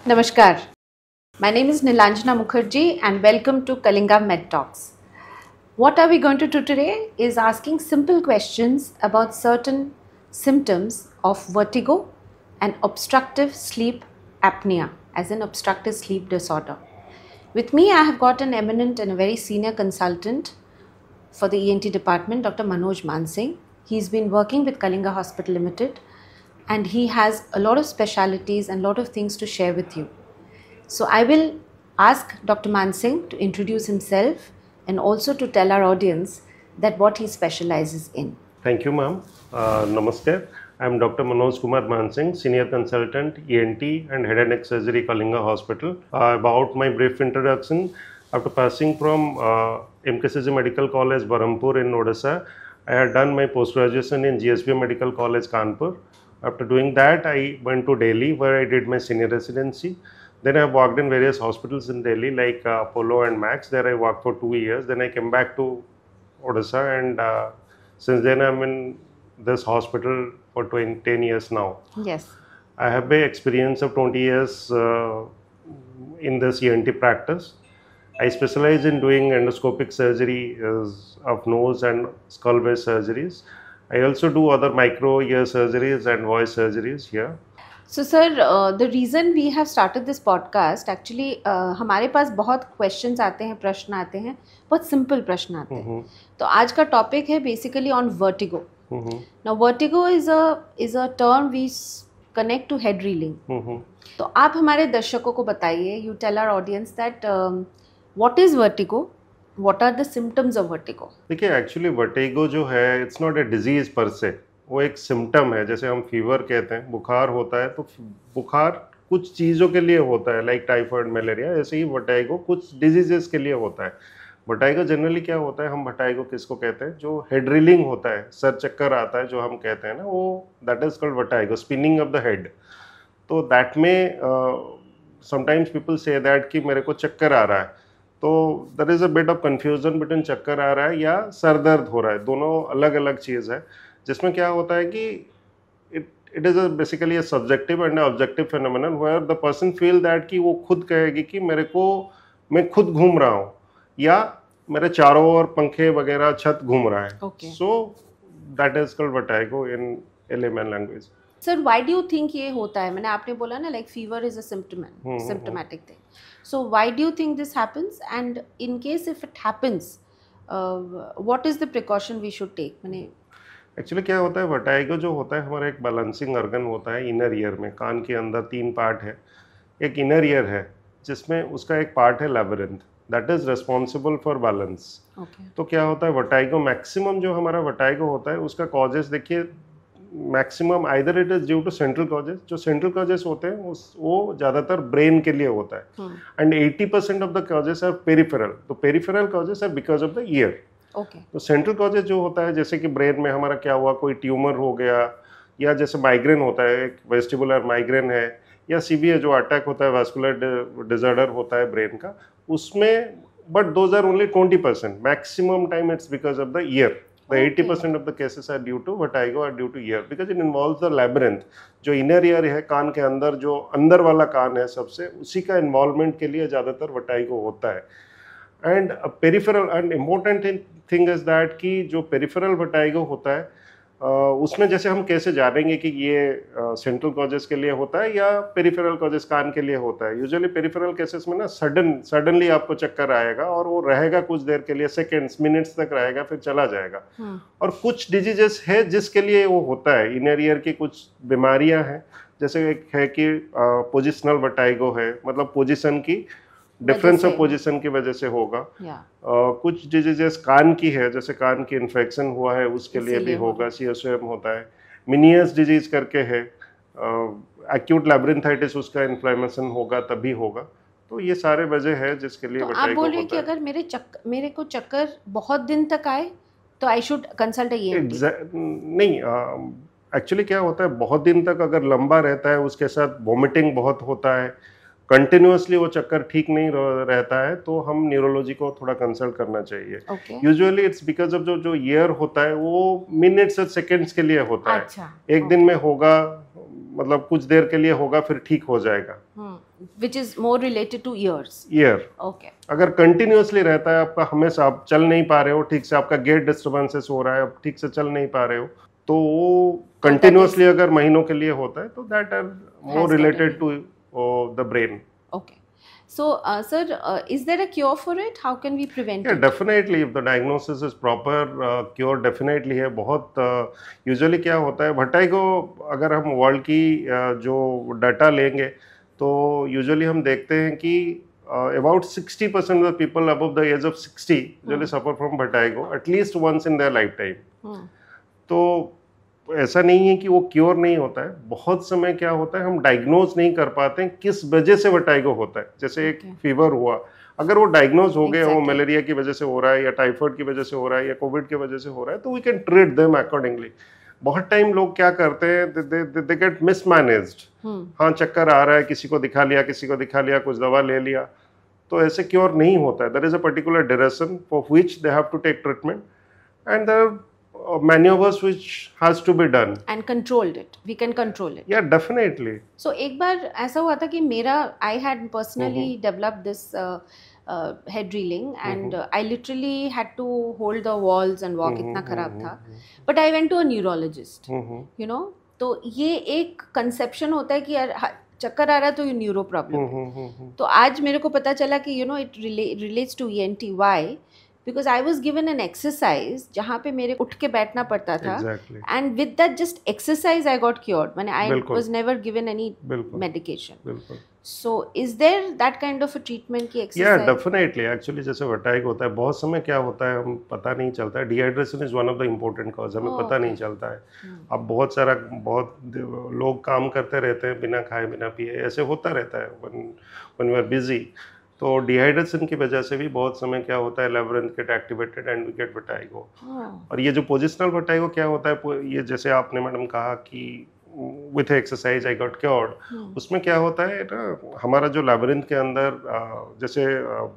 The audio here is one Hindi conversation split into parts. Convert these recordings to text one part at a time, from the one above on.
Namaskar. My name is Nilanjana Mukherjee and welcome to Kalinga Med Talks. What are we going to do today is asking simple questions about certain symptoms of vertigo and obstructive sleep apnea, as in obstructive sleep disorder. With me, I have got an eminent and a very senior consultant for the ENT department, Dr. Manoj Mansingh. He's been working with Kalinga Hospital Limited and he has a lot of specialities and a lot of things to share with you. So I will ask Dr. Mansingh to introduce himself and also to tell our audience that what he specializes in. Thank you, ma'am. Namaste. I am Dr. Manoj Kumar Mansingh, Senior Consultant, ENT and Head and Neck Surgery, Kalinga Hospital. About my brief introduction, after passing from MKCG Medical College, Berhampur in Odisha, I had done my post-graduation in GSB Medical College, Kanpur. After doing that, I went to Delhi where I did my senior residency. Then I worked in various hospitals in Delhi like Apollo and Max. There I worked for 2 years. Then I came back to Odisha and since then I'm in this hospital for 10 years now. Yes. I have an experience of 20 years in this ENT practice. I specialize in doing endoscopic surgery of nose and skull-based surgeries. I also do other micro ear surgeries and voice surgeries here. So sir, the reason we have started this podcast, actually हमारे पास बहुत questions आते हैं, प्रश्न आते हैं, बहुत simple प्रश्न आते हैं. तो आज का topic है basically on vertigo. Now vertigo is a term we connect to head reeling. तो आप हमारे दर्शकों को बताइए, you tell our audience that what is vertigo? What are the symptoms of vertigo? देखिए एक्चुअली वर्टिगो जो है इट्स नॉट ए डिजीज पर से, वो एक सिम्टम है. जैसे हम फीवर कहते हैं, बुखार होता है तो बुखार कुछ चीज़ों के लिए होता है लाइक टाइफाइड, मलेरिया. ऐसे ही वर्टिगो कुछ डिजीजेस के लिए होता है. वर्टिगो जनरली क्या होता है, हम वर्टिगो किसको कहते हैं, जो हेड रीलिंग होता है, सर चक्कर आता है जो हम कहते हैं ना, वो that is called vertigo, spinning of the head. तो दैट में समटाइम्स पीपल से दैट कि मेरे को चक्कर आ रहा है, तो there is a bit of confusion between चक्कर आ रहा है या सर दर्द हो रहा है. दोनों अलग अलग चीज़ है. जिसमें क्या होता है कि it is basically a subjective and objective phenomenon where the person feel that कि वो खुद कहेगी कि मैं खुद घूम रहा हूँ या मेरे चारों ओर पंखे वगैरह छत घूम रहा है. So that is called vertigo in layman language. Sir why do you think ये होता है? मैंने आपने बोला ना like fever is a symptomatic thing. So why do you think this happens and in case if it happens what is the precaution we should take? मैंने एक्चुअली क्या होता है, वर्टिगो जो होता है हमारा एक बैलेंसिंग ऑर्गन होता है इनर ईयर में. कान के अंदर 3 पार्ट है. एक इनर ईयर है जिसमें उसका एक पार्ट है labyrinth, that is responsible for balance. तो क्या होता है वर्टिगो, मैक्सिमम जो हमारा वर्टिगो होता है उसका कॉजेस देखिए maximum either it is due to central causes. जो सेंट्रल कॉजेस होते हैं वो ज़्यादातर ब्रेन के लिए होता है and 80% of the causes are peripheral. तो peripheral causes are because of the ear. तो सेंट्रल कॉजेज जो होता है, जैसे कि ब्रेन में हमारा क्या हुआ, कोई ट्यूमर हो गया या जैसे माइग्रेन होता है, एक वेस्टिबुलर माइग्रेन है, या सीवीए जो अटैक होता है, वास्कुलर डिसऑर्डर होता है ब्रेन का, उसमें but those are only 20%. Maximum time it's because of the ear. The 80% of the cases are due to vertigo are due to ear because it involves the labyrinth. जो inner ear है कान के अंदर, जो अंदर वाला कान है सबसे, उसी का involvement के लिए ज़्यादातर vertigo होता है. And peripheral and important thing is that कि जो peripheral vertigo होता है उसमें जैसे हम कैसे जानेंगे कि ये सेंट्रल कॉजेस के लिए होता है या पेरिफेरल कॉजेस कान के लिए होता है. यूजुअली पेरिफेरल केसेस में ना सडनली आपको चक्कर आएगा और वो रहेगा कुछ देर के लिए, सेकेंड्स मिनट्स तक रहेगा, फिर चला जाएगा. और कुछ डिजीजेस है जिसके लिए वो होता है. इनर ईयर की कुछ बीमारियां हैं, जैसे एक है कि पोजिशनल वर्टिगो है, मतलब पोजिशन की डिफरेंस ऑफ पोजीशन की वजह से होगा. कुछ डिजीजेस कान की है, जैसे कान की इन्फेक्शन हुआ है उसके लिए भी होगा. CSOM होता है. मिनियस डिजीज करके है, एक्यूट लैब्रिंथाइटिस, उसका इन्फ्लेमेशन होगा तभी होगा. तो ये सारे वजह है जिसके लिए तो आप बोल रहे हैं कि अगर मेरे को चक्कर बहुत दिन तक आए तो आई शुड कंसल्ट नहीं, एक्चुअली क्या होता है, बहुत दिन तक अगर लंबा रहता है, उसके साथ वोमिटिंग बहुत होता है, कंटिन्यूअसली वो चक्कर ठीक नहीं रहता है, तो हम न्यूरोलॉजी को थोड़ा कंसल्ट करना चाहिए. यूजुअली इट्स बिकॉज ऑफ जो ईयर होता है वो मिनट्स और सेकंड्स के लिए होता है. एक दिन में होगा, मतलब कुछ देर के लिए होगा, फिर ठीक हो जाएगा. which is more related to ears. Year Okay. अगर कंटिन्यूअसली रहता है आपका, हमेशा आप चल नहीं पा रहे हो ठीक से, आपका गेट डिस्टर्बेंसेस हो रहा है, आप ठीक से चल नहीं पा रहे हो, तो वो कंटिन्यूअसली अगर महीनों के लिए होता है तो that are more related to the brain. Okay. So, sir, is there a cure for it? How can we prevent Yeah, it? definitely. If the diagnosis is proper, cure definitely है. बहुत यूजुअली क्या होता है, वर्टिगो अगर हम वर्ल्ड की जो डाटा लेंगे तो यूजुअली हम देखते हैं कि about 60% of the people above the age of 60 usually suffer from vertigo at least once in their lifetime. तो ऐसा नहीं है कि वो क्योर नहीं होता है. बहुत समय क्या होता है, हम डायग्नोज नहीं कर पाते हैं किस वजह से वर्टिगो होता है. जैसे एक फीवर हुआ, अगर वो डायग्नोज हो गया, वो मलेरिया की वजह से हो रहा है या टाइफाइड की वजह से हो रहा है या कोविड की वजह से हो रहा है, तो we can treat them accordingly. बहुत टाइम लोग क्या करते हैं, दे गेट मिसमैनेज्ड. हाँ, चक्कर आ रहा है, किसी को दिखा लिया, कुछ दवा ले लिया, तो ऐसे क्योर नहीं होता है. There is a particular duration for which they have to take treatment and there maneuvers which has to be done and controlled it. We can control it. Yeah, definitely. So एक बार ऐसा हुआ था कि मेरा I had personally developed this head reeling and I literally had to hold the walls and walk. इतना खराब था. But I went to a neurologist. You know, तो ये एक conception होता है कि यार चक्कर आ रहा है तो ये न्यूरो प्रॉब्लम. तो आज मेरे को पता चला कि you know it relates to ENT. Why? Because I was given an exercise जहाँ पे मेरे उठ के बैठना पड़ता था. Exactly. And with that just exercise I got cured. मैंने I बिल्कुल. was never given any बिल्कुल. medication. बिल्कुल. So is there that kind of a treatment की exercise? Yeah, definitely. Actually जैसे वर्टिगो होता है, बहुत समय क्या होता है हम पता नहीं चलता है. Dehydration is one of the important cause. हमें पता नहीं चलता है. अब बहुत लोग काम करते रहते हैं बिना खाए बिना पिए, ऐसे होता रहता है when we are busy. तो डिहाइड्रेशन की वजह से भी बहुत समय क्या होता है, labyrinth get activated and we get vertigo. और ये जो पोजिशनल वर्टिगो क्या होता है, ये जैसे आपने मैडम कहा कि with exercise I got cured, उसमें क्या होता है ना, हमारा जो लेबरिंथ के अंदर जैसे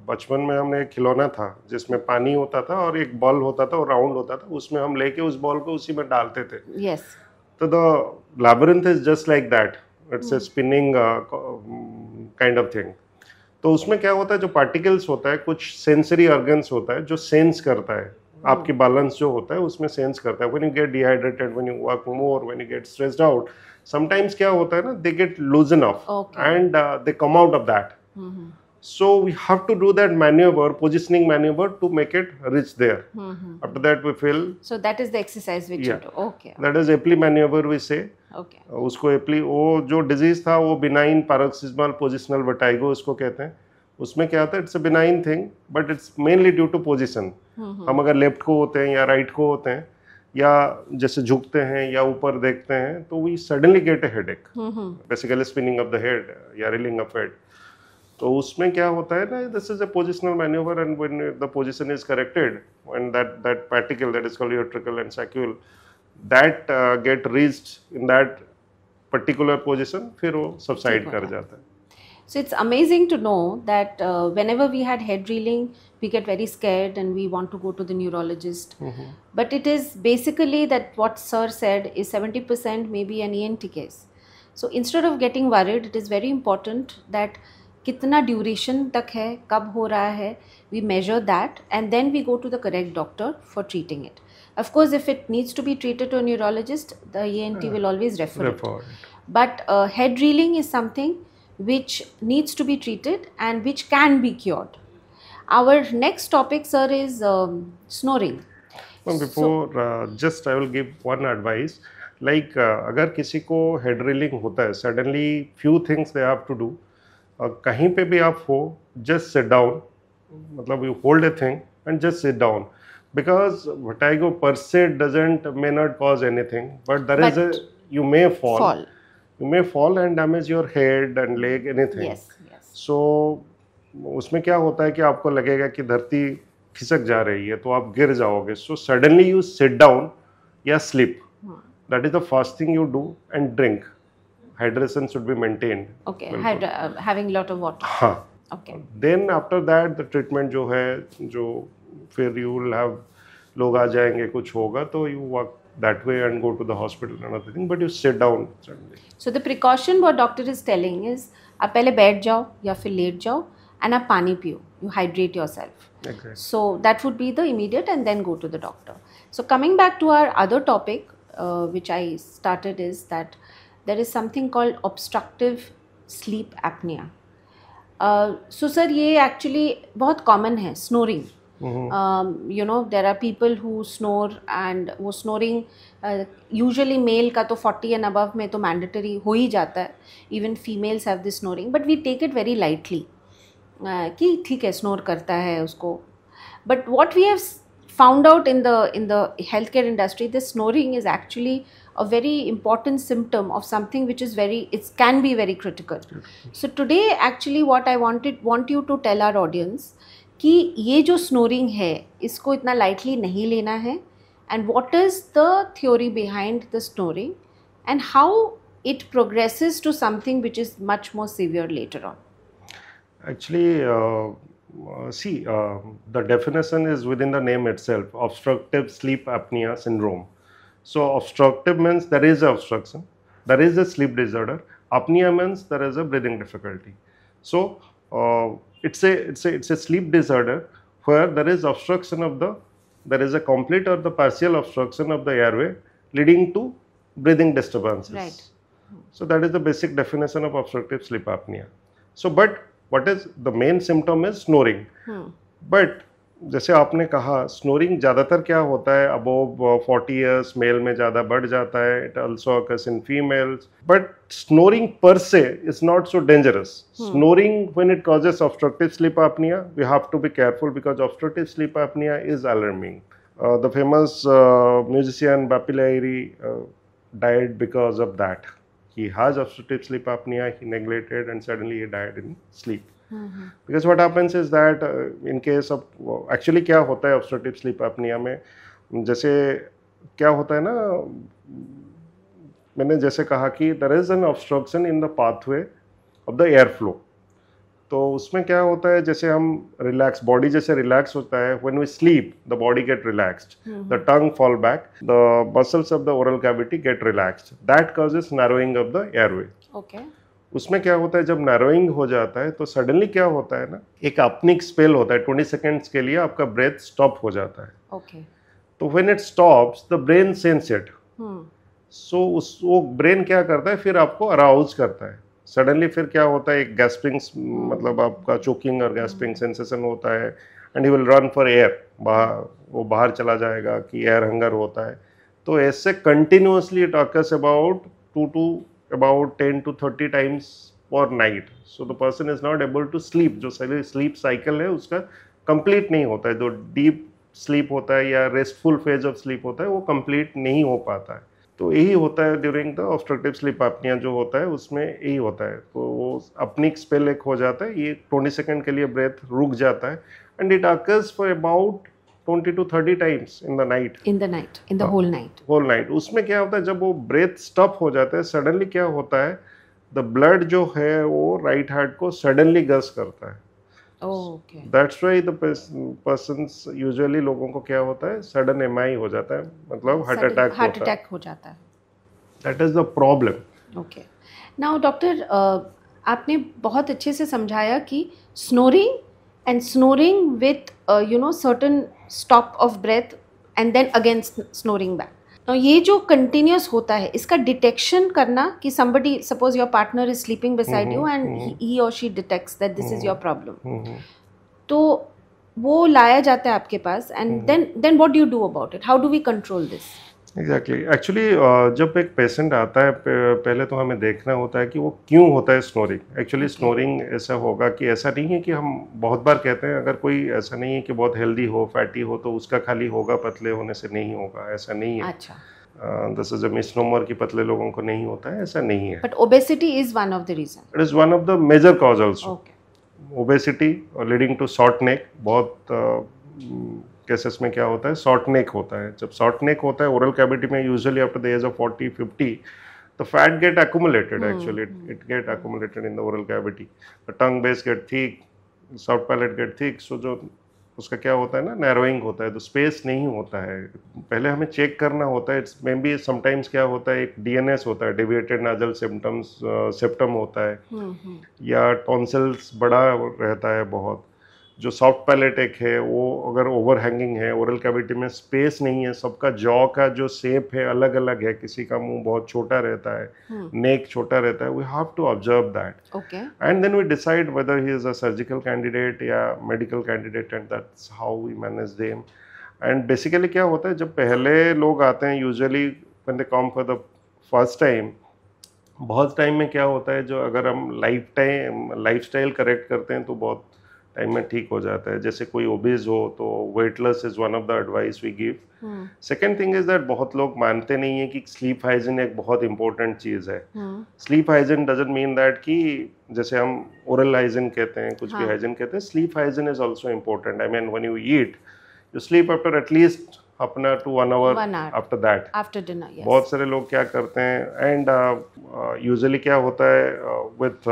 बचपन में हमने एक खिलौना था जिसमें पानी होता था और एक बॉल होता था और राउंड होता था, उसमें हम लेके उस बॉल को उसी में डालते थे. Yes. तो the labyrinth is just like that. It's a spinning kind of thing. तो उसमें क्या होता है, जो पार्टिकल्स होता है, कुछ सेंसरी ऑर्गन्स होता है जो सेंस करता है, आपकी बैलेंस जो होता है उसमें सेंस करता है. When you get dehydrated, when you work more, when you get stressed out, sometimes क्या होता है ना, they get लूजन of and they come out of that. So we have to do that maneuver, positioning maneuver, to make it reach there. After that we feel. So that is the exercise which you do. Okay. That is Epley maneuver we say. Okay. उसको एप्ली, वो जो डिजीज था वो बिनाइन पैरोक्सिस्मल पोजिशनल वर्टिगो उसको कहते हैं. उसमें क्या होता है, it's a benign thing but it's mainly due to position. हम अगर लेफ्ट को होते हैं या राइट को होते हैं या जैसे झुकते हैं या ऊपर देखते हैं तो we suddenly get a headache, basically spinning of the head या रिलिंग ऑफ हेड. तो उसमें क्या होता है ना, this is a positional manoeuvre and when the position is corrected when that particle that is called utricle and saccule that get reached in that particular position, फिर वो subside कर जाता है. So it's amazing to know that whenever we had head reeling, we get very scared and we want to go to the neurologist. But it is basically that what sir said is 70% maybe an ENT case. So instead of getting worried, it is very important that कितना ड्यूरेशन तक है, कब हो रहा है, we measure that and then we go to the correct doctor for treating it. Of course, if it needs to be treated to a neurologist, the ENT will always refer it. But head reeling is something which needs to be treated and which can be cured. Our next topic, sir, is snoring. Well, before just I will give one advice. Like अगर किसी को head reeling होता है, suddenly few things they have to do. कहीं पे भी आप हो, just sit down. मतलब you hold a thing and just sit down. Because vertigo per se may not cause anything, but you may fall. You may fall and damage your head and leg, anything. Yes. So उसमें क्या होता है कि आपको लगेगा कि धरती खिसक जा रही है तो आप गिर जाओगे. So suddenly you sit down या sleep. That is the first thing you do, and drink. Hydration should be maintained. Okay. Having a lot of water. हाँ. Okay. Then after that the treatment जो है, जो फिर यू विल हैव, लोग आ जाएंगे, कुछ होगा तो you that way and go to the hospital and other thing, but you sit down suddenly. So the precaution what doctor is telling is आप पहले बैठ जाओ या फिर लेट जाओ and आप पानी पियो, you hydrate yourself. Exactly. So that would be the immediate and then go to the doctor. So coming back to our other topic which I started is that there is something called obstructive sleep apnea. So sir ये actually बहुत common है snoring. You know there are people who snore and वो snoring usually male का तो 40 and above में तो mandatory हो ही जाता है. Even females have this snoring but we take it very lightly कि ठीक है snore करता है उसको. But what we have found out in the healthcare industry, the snoring is actually a very important symptom of something which is it can be very critical. So today actually what I want you to tell our audience कि ये जो स्नोरिंग है इसको इतना लाइटली नहीं लेना है and what is the theory behind the snoring and how it progresses to something which is much more severe later on. Actually, see, the definition is within the name itself, obstructive sleep apnea syndrome. So obstructive means there is a obstruction, there is a sleep disorder. Apnea means there is a breathing difficulty. So it's a sleep disorder where there is obstruction of there is a complete or the partial obstruction of the airway leading to breathing disturbances. Right. So that is the basic definition of obstructive sleep apnea. So but what is the main symptom is snoring. But जैसे आपने कहा स्नोरिंग ज़्यादातर क्या होता है अबोव 40 years मेल में ज़्यादा बढ़ जाता है. It also occurs in females but snoring per se is not so dangerous. Snoring when it causes obstructive sleep apnoea we have to be careful because obstructive sleep apnoea is alarming. The famous musician Bappi Lahiri died because of that. He has obstructive sleep apnea, he neglected and suddenly he died in sleep. Because what happens is that in case of actually क्या होता है obstructive sleep apnea में, जैसे क्या होता है ना, मैंने जैसे कहा कि there is an obstruction in the pathway of the air flow. तो उसमें क्या होता है जैसे हम रिलैक्स बॉडी जैसे रिलैक्स होता है when we sleep the body get relaxed, the tongue fall back, the muscles of the oral cavity get relaxed, that causes narrowing of the airway. Okay. उसमें क्या होता है जब नैरोइंग हो जाता है तो सडनली क्या होता है ना, एक अपनिक स्पेल होता है 20 सेकेंड्स के लिए आपका ब्रेथ स्टॉप हो जाता है. ओके. तो when it stops the brain sense it. So वो ब्रेन क्या करता है फिर आपको अराउज करता है सडनली. फिर क्या होता है एक गैस्पिंग मतलब आपका चोकिंग और गैस्पिंग सेंसेशन होता है and you will run for air. वो बाहर चला जाएगा कि एयर हंगर होता है. तो ऐसे continuously it occurs about 10 to 30 times per night. So the person is not able to sleep. जो sleep cycle है उसका complete नहीं होता है. जो deep sleep होता है या restful phase of sleep होता है वो complete नहीं हो पाता है. तो यही होता है during the obstructive sleep apnoea जो होता है उसमें यही होता है. तो वो अपनी स्पेल एक हो जाता है, ये 20 सेकेंड के लिए ब्रेथ रुक जाता है and it occurs for about 20 to 30 times in the night. In the whole night. Whole night. उसमें क्या होता है जब वो ब्रेथ स्टॉप हो जाता है सडनली क्या होता है द ब्लड जो है वो राइट हार्ट को सडनली गस करता है. Okay. That's why the persons usually लोगों को क्या होता है सडन एमआई हो जाता है, मतलब हार्ट अटैक हो जाता है. That is the problem. Okay. Now doctor आपने बहुत अच्छे से समझाया कि snoring and snoring with certain stop of breath and then again snoring back. Now ये जो continuous होता है इसका detection करना कि somebody suppose your partner is sleeping beside you and he or she detects that this is your problem. तो वो लाया जाता है आपके पास and then what do you do about it? How do we control this? Exactly. Actually जब एक पेशेंट आता है पहले तो हमें देखना होता है कि वो क्यों होता है स्नोरिंग. एक्चुअली स्नोरिंग ऐसा होगा कि ऐसा नहीं है कि हम बहुत बार कहते हैं अगर कोई ऐसा नहीं है कि बहुत हेल्दी हो फैटी हो तो उसका खाली होगा, पतले होने से नहीं होगा, ऐसा नहीं है. अच्छा. दिस इज अ मिसनोमर कि पतले लोगों को नहीं होता है, ऐसा नहीं है. But obesity is one of the reason. It is one of the major cause also. Okay. Obesity leading to short neck. बहुत केसेस में क्या होता है शॉर्ट नेक होता है. जब शॉर्ट नेक होता है ओरल कैविटी में usually after the age of 40-50 the fat get accumulated. Actually it get accumulated in the oral cavity. The tongue base get thick, soft palate get thick. So जो उसका क्या होता है ना, नैरोइंग होता है, तो स्पेस नहीं होता है। पहले हमें चेक करना होता है, इट्स मे बी समटाइम्स क्या होता है, एक डीएनएस होता है, डेविएटेड नाजल सिम्टम्स सेप्टम होता है, या टॉन्सिल्स बड़ा रहता है बहुत, जो सॉफ्ट पैलेट एक है वो अगर ओवर हैंगिंग है, ओरल कैविटी में स्पेस नहीं है, सबका जॉ का जो शेप है अलग अलग है, किसी का मुंह बहुत छोटा रहता है, नेक छोटा रहता है, we have to observe that, and then we decide whether he is a surgical candidate या medical candidate, and that's how we manage them. And basically क्या होता है, जब पहले लोग आते हैं usually when they come for the first time, बहुत टाइम में क्या होता है, जो अगर हम लाइफस्टाइल करेक्ट करते हैं तो बहुत टाइम में ठीक हो जाता है। जैसे कोई ओबेज हो तो weight loss is one of the advice we give. Second thing is that बहुत लोग मानते नहीं है कि स्लीप हाइजीन एक बहुत इंपॉर्टेंट चीज है। Sleep hygiene doesn't mean that कि जैसे हम ओरल हाइजीन कहते हैं, कुछ भी हाइजीन कहते हैं, sleep hygiene is also important. I mean when you eat you sleep after at least half an hour to 1 hour after that, after dinner. बहुत सारे लोग क्या करते हैं, एंड यूजुअली क्या होता है with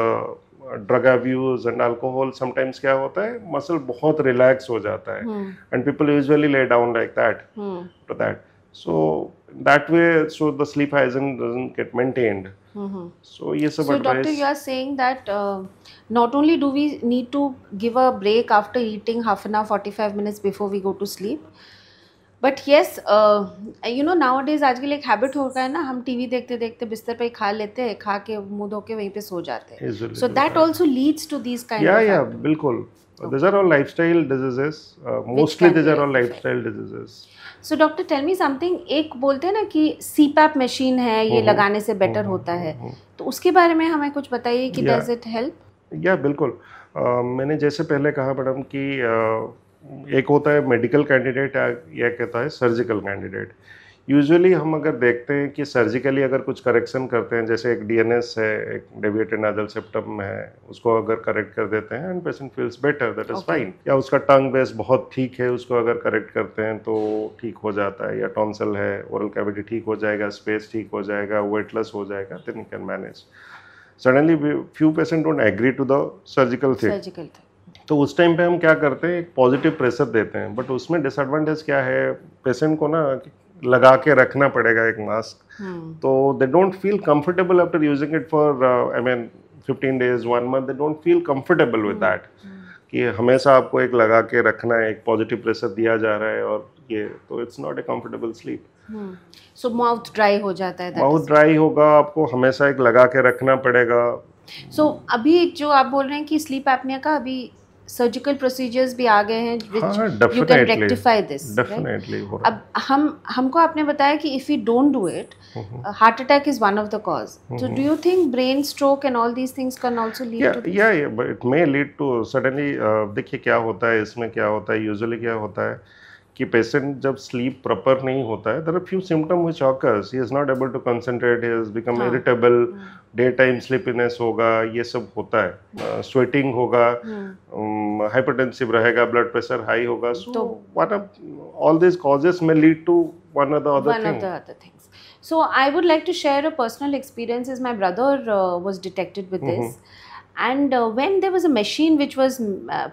drug abuse and alcohol, sometimes क्या होता है, मसल बहुत रिलैक्स हो जाता है, and people usually lay down like that to that. So that way, so the sleep hygiene doesn't get maintained. So yes, so doctor, you are saying that not only do we need to give a break after eating half an hour, 45 minutes before we go to sleep, but yes, you know, nowadays आजकल एक हैबिट हो गया है ना, हम टीवी देखते देखते बिस्तर पे ही खा लेते हैं, खा के मुंह धो के वहीं पे सो जाते हैं, so that also leads to these kind of yeah बिल्कुल। These are all lifestyle diseases, mostly these are all lifestyle diseases. So doctor, tell me something, एक बोलते हैं ना कि CPAP मशीन है, ये लगाने से बेटर होता है, तो उसके बारे में हमें कुछ बताइए कि does it help? या बिल्कुल, मैंने जैसे पहले कहा मैडम कि एक होता है मेडिकल कैंडिडेट या कहता है सर्जिकल कैंडिडेट। यूजुअली हम अगर देखते हैं कि सर्जिकली अगर कुछ करेक्शन करते हैं, जैसे एक डीएनएस है, एक डेविएटेड नाजल सेप्टम है, उसको अगर करेक्ट कर देते हैं and patient feels better, that is fine. या उसका टंग बेस बहुत ठीक है, उसको अगर करेक्ट करते हैं तो ठीक हो जाता है, या टॉन्सिल है, ओरल कैविटी ठीक हो जाएगा, स्पेस ठीक हो जाएगा, वेटलेस हो जाएगा, then you can manage. Suddenly few patient don't agree to the surgical thing, तो उस टाइम पे हम क्या करते हैं, एक पॉजिटिव प्रेशर देते हैं, बट उसमें डिसएडवांटेज क्या है, पेशेंट को ना लगा के रखना पड़ेगा एक मास्क, तो they don't feel comfortable after using it for I mean 15 days 1 month, they don't feel comfortable with that कि हमेशा आपको एक लगा के रखना है, एक पॉजिटिव प्रेशर दिया जा रहा है, और ये तो it's not a comfortable sleep. So mouth dry हो जाता है, माउथ ड्राई होगा, आपको हमेशा एक लगा के रखना पड़ेगा। सो अभी जो आप बोल रहे हैं कि स्लीप एपनिया का अभी सर्जिकल प्रोसीजर्स भी आ गए हैं which you can rectify this, definitely right? अब हमको आपने बताया कि if we don't do it, heart attack is one of the cause. So do you think brain stroke and all these things can also lead to this? Yeah, but it may lead to suddenly, देखिए क्या होता है इसमें, क्या होता है यूजुअली क्या होता है कि पेशेंट जब स्लीप प्रॉपर नहीं होता है, there are few symptom which occurs, he is not able to concentrate, he is become irritable, day time sleepiness होगा, ये सब होता है, स्वेटिंग होगा, हाइपरटेंसिव रहेगा, ब्लड प्रेशर हाई होगा, so what are all this causes may lead to one of the other things. So I would like to share a personal experience, as my brother was detected with this. And when there was a machine which was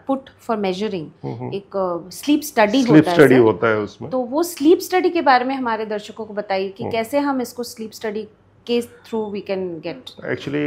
put for measuring, एक sleep study होता है उसमें, तो वो sleep study के बारे में हमारे दर्शकों को बताइए कि कैसे हम इसको sleep study के through we can get. Actually,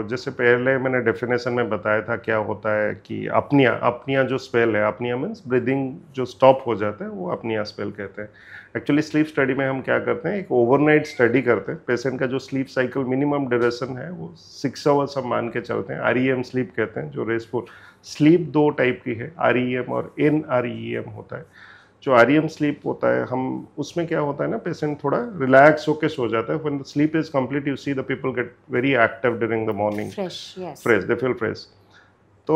जैसे पहले मैंने डेफिनेशन में बताया था, क्या होता है कि अपनिया जो स्पेल है, अपनिया मीन्स ब्रीदिंग जो स्टॉप हो जाता है, वो अपनिया स्पेल कहते हैं। एक्चुअली स्लीप स्टडी में हम क्या करते हैं, एक ओवरनाइट स्टडी करते हैं, पेशेंट का जो स्लीप साइकिल मिनिमम ड्यूरेशन है वो 6 hours हम मान के चलते हैं। REM स्लीप कहते हैं, जो रेस्टफुल स्लीप 2 टाइप की है, REM और NREM होता है। जो REM स्लीप होता है, हम उसमें क्या होता है ना, पेशेंट थोड़ा रिलैक्स होके सो जाता है। When the sleep is complete, you see the people get very active during the morning, fresh, they feel fresh. तो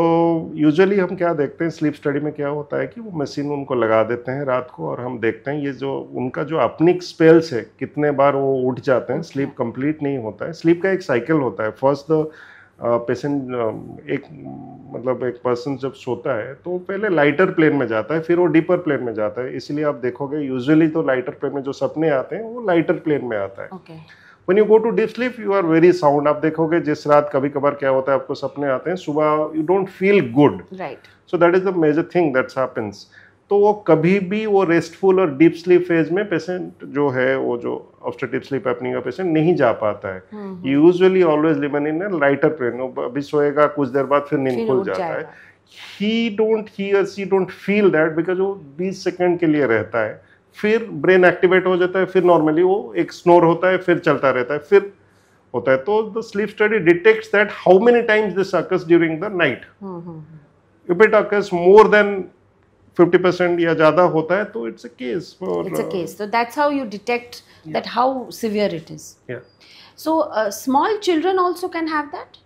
यूजुअली हम क्या देखते हैं स्लीप स्टडी में, क्या होता है कि वो मशीन उनको लगा देते हैं रात को, और हम देखते हैं ये जो उनका जो अपनिक स्पेल्स है, कितने बार वो उठ जाते हैं, स्लीप कंप्लीट नहीं होता है। स्लीप का एक साइकिल होता है, फर्स्ट द पेशेंट एक पर्सन जब सोता है तो पहले लाइटर प्लेन में जाता है, फिर वो डीपर प्लेन में जाता है। इसलिए आप देखोगे यूजुअली तो लाइटर प्लेन में जो सपने आते हैं वो लाइटर प्लेन में आता है। When you go to deep sleep, you are very sound. आप देखोगे जिस रात कभी कभार क्या होता है, आपको सपने आते हैं, सुबह you don't feel good. Right. So that is the major thing that happens. तो वो कभी भी वो रेस्टफुल और डीप स्लीप फेज में पेशेंट जो है, वो जो ऑब्स्ट्रक्टिव स्लीप एपनिया का पेशेंट नहीं जा पाता है। Usually always living in a lighter plane, अभी सोएगा कुछ देर बाद फिर नींद खुल जाता है। he or she don't feel that because वो 20 सेकंड के लिए रहता है, फिर ब्रेन एक्टिवेट हो जाता है, फिर नॉर्मली वो एक स्नोर होता है, फिर चलता रहता है, फिर होता है। तो the sleep study detects that how many times this occurs during the night. If it occurs more than 50% या ज्यादा होता है तो it's a case. It's a case. So that's how you detect that how severe it is. Yeah. So small children also can have that.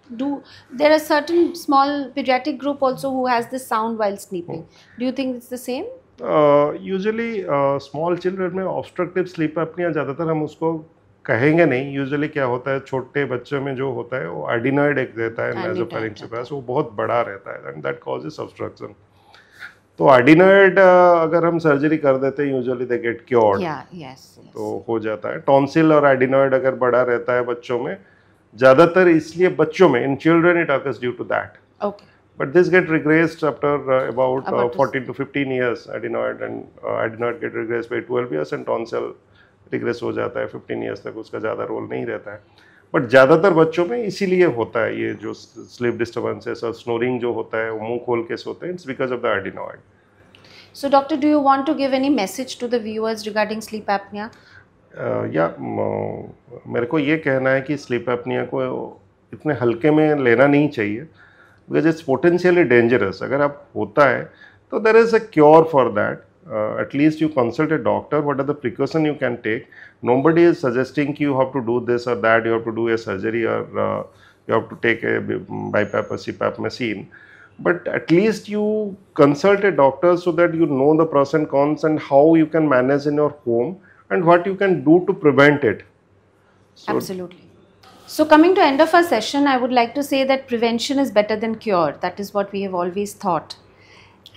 There are certain small pediatric group also who has this sound while sleeping. Do you think it's the same? Usually small children में ऑब्स्ट्रक्टिव स्लीप एपनिया ज़्यादातर हम उसको कहेंगे नहीं। यूजुअली क्या होता है, छोटे बच्चों में जो होता है वो एडिनॉइड एक रहता है नासोफैरिंजियल, वो बहुत बड़ा रहता है एंड दैट कॉजेस ऑब्स्ट्रक्शन। तो एडिनॉइड अगर हम सर्जरी कर देते हैं यूजुअली दे गेट क्योर्ड। तो हो जाता है। टॉन्सिल और एडिनॉइड अगर बड़ा रहता है बच्चों में, ज़्यादातर इसलिए बच्चों में, in children it occurs due to that. Okay. But this get regressed after about 14 to 15 years, adenoid, and adenoid get regressed by 12 years and tonsil regress हो जाता है 15 years तक, उसका ज़्यादा रोल नहीं रहता है। बट ज़्यादातर बच्चों में इसीलिए होता है ये जो स्लीप डिस्टर्बेंसेस और स्नोरिंग जो होता है, वो मुंह खोल के सोते हैं, it's because of the adenoid. So doctor, do you want to give any message to the viewers regarding sleep apnea? मेरे को ये कहना है कि स्लीप एपनिया को इतने हल्के में लेना नहीं चाहिए, बिकॉज इट्स पोटेंशियली डेंजरस। अगर आप होता है तो there is a cure for that. At least you consult a doctor. What are the precautions you can take? Nobody is suggesting you have to do this or that, you have to do a surgery, or you have to take a BiPAP or CPAP machine. But at least you consult a doctor so that you know the pros and cons and how you can manage in your home and what you can do to prevent it. So, absolutely. So coming to end of our session, I would like to say that prevention is better than cure. That is what we have always thought.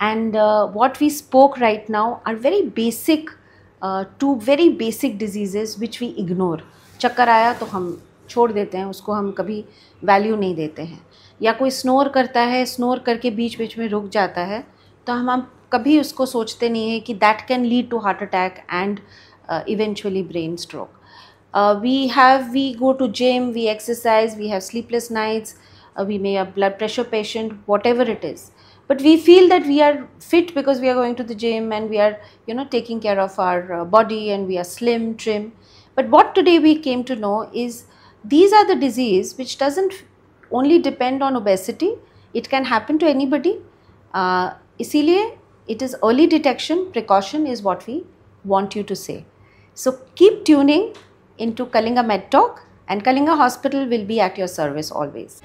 And what we spoke right now are very basic, two very basic diseases which we ignore. चक्कर आया तो हम छोड़ देते हैं, उसको हम कभी वैल्यू नहीं देते हैं। या कोई स्नोर करता है, स्नोर करके बीच बीच में रुक जाता है, तो हम कभी उसको सोचते नहीं है कि that can lead to heart attack and eventually brain stroke. We go to gym, we exercise, we have sleepless nights, we may have blood pressure patient, whatever it is. But we feel that we are fit because we are going to the gym and we are, taking care of our body and we are slim, trim. But what today we came to know is these are the disease which doesn't only depend on obesity. It can happen to anybody. इसीलिए it is early detection, precaution is what we want you to say. So keep tuning into Kalinga Med Talk, and Kalinga Hospital will be at your service always.